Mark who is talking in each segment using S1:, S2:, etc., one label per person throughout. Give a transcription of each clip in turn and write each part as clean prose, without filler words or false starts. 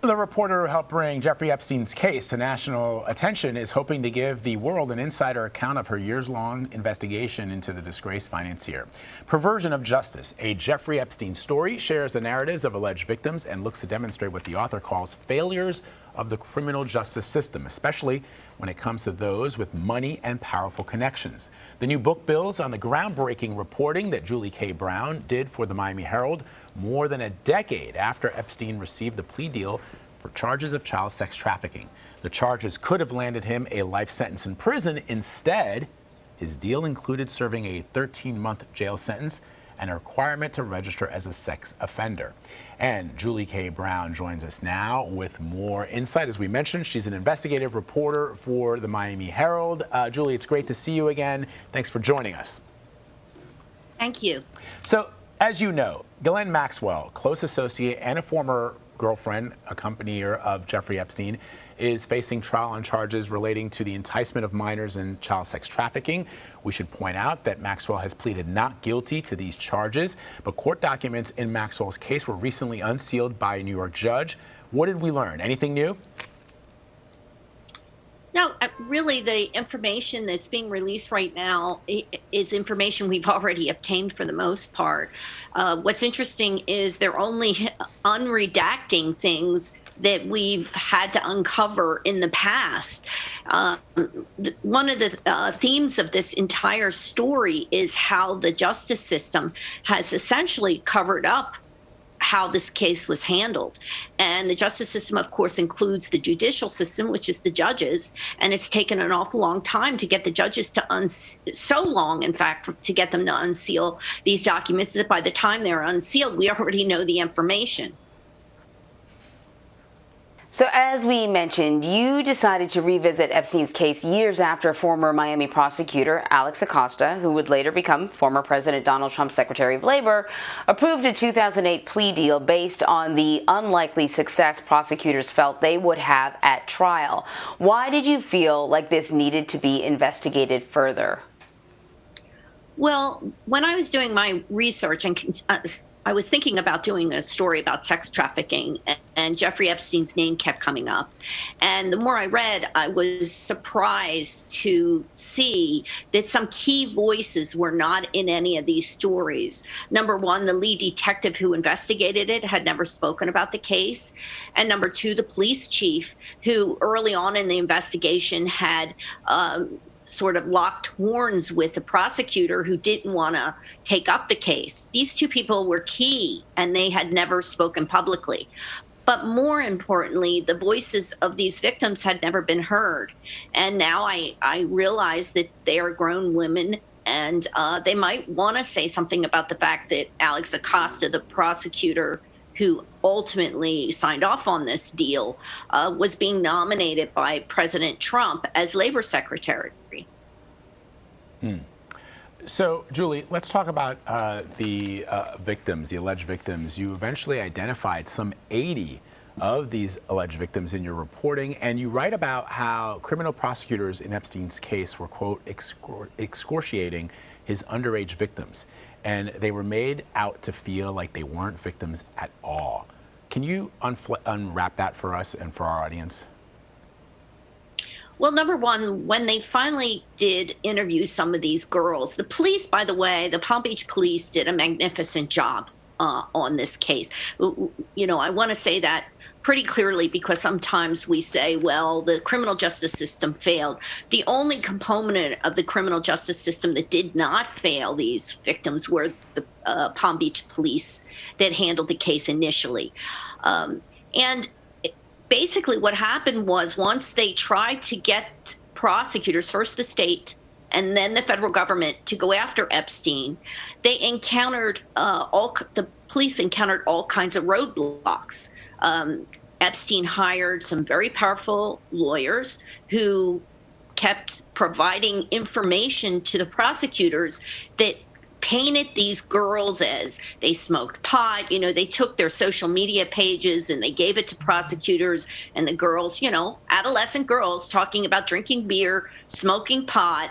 S1: The reporter who helped bring Jeffrey Epstein's case to national attention is hoping to give the world an insider account of her years-long investigation into the disgraced financier. Perversion of Justice, a Jeffrey Epstein story, shares the narratives of alleged victims and looks to demonstrate what the author calls failures of the criminal justice system, especially when it comes to those with money and powerful connections. The new book builds on the groundbreaking reporting that Julie K. Brown did for the Miami Herald more than a decade after Epstein received the plea deal for charges of child sex trafficking. The charges could have landed him a life sentence in prison. Instead, his deal included serving a 13-month jail sentence and a requirement to register as a sex offender. And Julie K. Brown joins us now with more insight. As we mentioned, she's an investigative reporter for the Miami Herald. Julie, it's great to see you again. Thanks for joining us.
S2: Thank you.
S1: So, as you know, Ghislaine Maxwell, close associate and a former girlfriend, accompanier of Jeffrey Epstein, is facing trial on charges relating to the enticement of minors and child sex trafficking. We should point out that Maxwell has pleaded not guilty to these charges, but court documents in Maxwell's case were recently unsealed by a New York judge. What did we learn? Anything new?
S2: No, really, the information that's being released right now is information we've already obtained for the most part. What's interesting is they're only unredacting things that we've had to uncover in the past. One of the themes of this entire story is how the justice system has essentially covered up how this case was handled. And the justice system, of course, includes the judicial system, which is the judges. And it's taken an awful long time to get the judges to so long, in fact, to get them to unseal these documents that by the time they're unsealed, we already know the information.
S3: So as we mentioned, you decided to revisit Epstein's case years after former Miami prosecutor Alex Acosta, who would later become former President Donald Trump's Secretary of Labor, approved a 2008 plea deal based on the unlikely success prosecutors felt they would have at trial. Why did you feel like this needed to be investigated further?
S2: Well, when I was doing my research, and I was thinking about doing a story about sex trafficking, and Jeffrey Epstein's name kept coming up. And the more I read, I was surprised to see that some key voices were not in any of these stories. Number one, the lead detective who investigated it had never spoken about the case. And number two, the police chief, who early on in the investigation had sort of locked horns with the prosecutor who didn't want to take up the case. These two people were key, and they had never spoken publicly. But more importantly, the voices of these victims had never been heard. And now I realize that they are grown women, and they might want to say something about the fact that Alex Acosta, the prosecutor who ultimately signed off on this deal, was being nominated by President Trump as labor secretary.
S1: So, Julie, let's talk about the victims, the alleged victims. You eventually identified some 80 of these alleged victims in your reporting, and you write about how criminal prosecutors in Epstein's case were, quote, excoriating his underage victims, and they were made out to feel like they weren't victims at all. Can you unwrap that for us and for our audience?
S2: Well, number one, when they finally did interview some of these girls, the police, by the way, the Palm Beach police did a magnificent job on this case. You know, I want to say that pretty clearly, because sometimes we say, well, the criminal justice system failed. The only component of the criminal justice system that did not fail these victims were the Palm Beach police that handled the case initially. And basically what happened was, once they tried to get prosecutors, first the state and then the federal government, to go after Epstein, they encountered the police encountered all kinds of roadblocks. Epstein hired some very powerful lawyers who kept providing information to the prosecutors that painted these girls as they smoked pot. You know, they took their social media pages and they gave it to prosecutors, and the girls, you know, adolescent girls talking about drinking beer, smoking pot.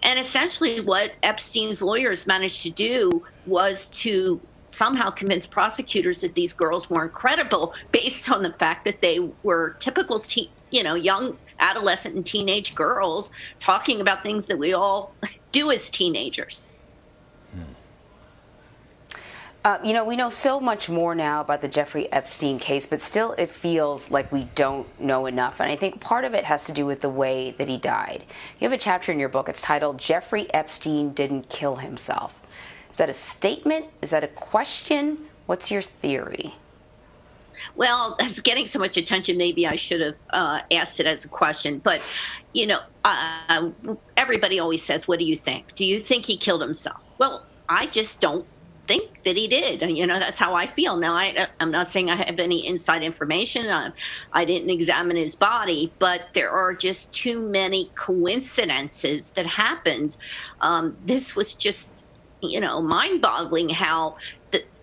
S2: And essentially what Epstein's lawyers managed to do was to somehow convince prosecutors that these girls weren't credible based on the fact that they were typical young adolescent and teenage girls talking about things that we all do as teenagers.
S3: We know so much more now about the Jeffrey Epstein case, but still it feels like we don't know enough. And I think part of it has to do with the way that he died. You have a chapter in your book, it's titled, Jeffrey Epstein Didn't Kill Himself. Is that a statement? Is that a question? What's your theory?
S2: Well, it's getting so much attention, maybe I should have asked it as a question. But, everybody always says, what do you think? Do you think he killed himself? Well, I just don't think that he did. And, that's how I feel. Now, I'm not saying I have any inside information. I didn't examine his body, but there are just too many coincidences that happened. This was just, mind-boggling how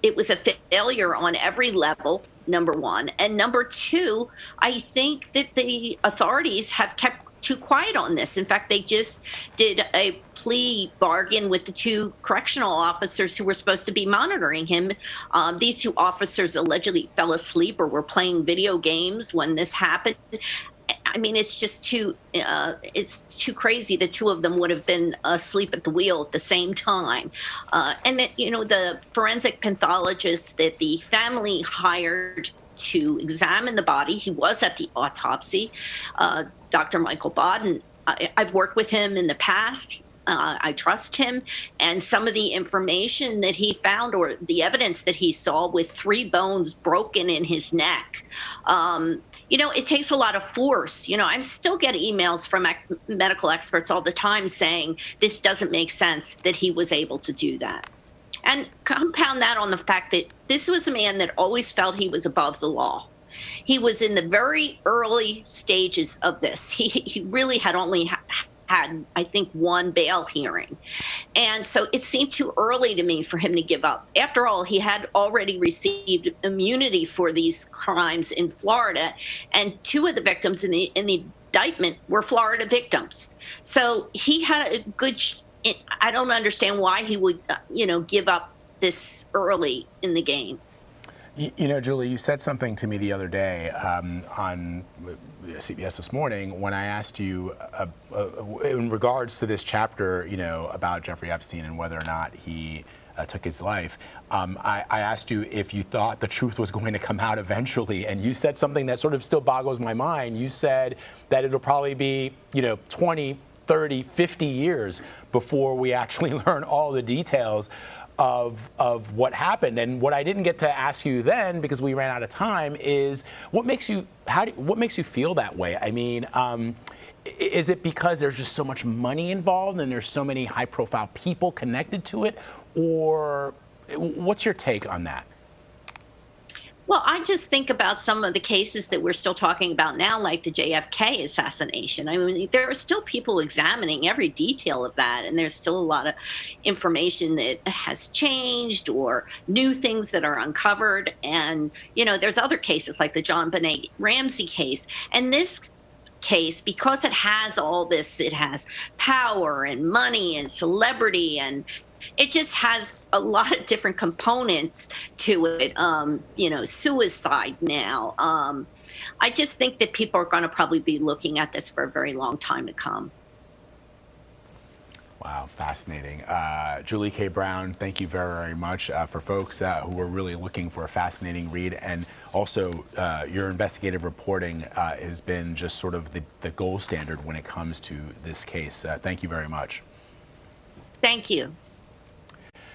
S2: it was a failure on every level, number one. And number two, I think that the authorities have kept too quiet on this. In fact, they just did a plea bargain with the two correctional officers who were supposed to be monitoring him. These two officers allegedly fell asleep or were playing video games when this happened. I mean, it's just it's too crazy. The two of them would have been asleep at the wheel at the same time. And that, the forensic pathologist that the family hired to examine the body, he was at the autopsy, Dr. Michael Bodden. I've worked with him in the past. I trust him. And some of the information that he found, or the evidence that he saw with 3 bones broken in his neck, it takes a lot of force. I still get emails from medical experts all the time saying this doesn't make sense that he was able to do that. And compound that on the fact that this was a man that always felt he was above the law. He was in the very early stages of this. He really had only had, I think, 1 bail hearing. And so it seemed too early to me for him to give up. After all, he had already received immunity for these crimes in Florida, and 2 of the victims in the indictment were Florida victims. So he had a good, I don't understand why he would, give up this early in the game.
S1: Julie, you said something to me the other day on CBS This Morning when I asked you in regards to this chapter, about Jeffrey Epstein and whether or not he took his life. I asked you if you thought the truth was going to come out eventually, and you said something that sort of still boggles my mind. You said that it'll probably be, 20, 30, 50 years before we actually learn all the details of what happened. And what I didn't get to ask you then, because we ran out of time, is what makes you feel that way? I mean, is it because there's just so much money involved and there's so many high-profile people connected to it, or what's your take on that?
S2: Well, I just think about some of the cases that we're still talking about now, like the JFK assassination. I mean, there are still people examining every detail of that, and there's still a lot of information that has changed or new things that are uncovered. And, there's other cases like the John Benet Ramsey case. And this case, because it has all this, it has power and money and celebrity, and it just has a lot of different components to it, suicide now. I just think that people are going to probably be looking at this for a very long time to come.
S1: Wow, fascinating. Julie K. Brown, thank you very, very much. For folks who are really looking for a fascinating read, and also your investigative reporting has been just sort of the gold standard when it comes to this case. Thank you very much.
S2: Thank you.